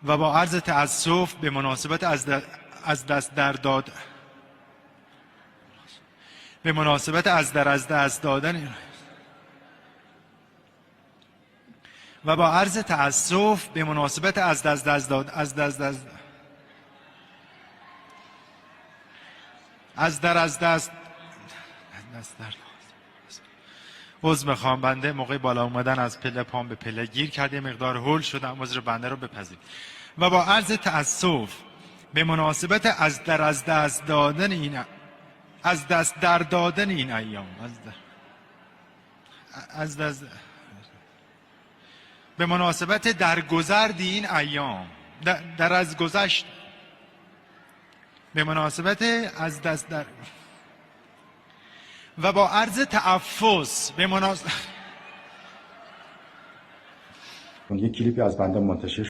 و با عرض تأسف به مناسبت از دست دادن و با عرض تأسف به مناسبت از دست عذر میخوام، بنده موقع بالا اومدن از پله پام به پله گیر کرده، مقدار هول شدم، عذر بنده رو بپذیر. و با عرض تأسف به مناسبت از دست در دادن این ایام، به مناسبت درگذرد این ایام، در از گذشت، به مناسبت از دست در، و با عرض تعفس به مناسبت یک کلیپی از بنده منتشر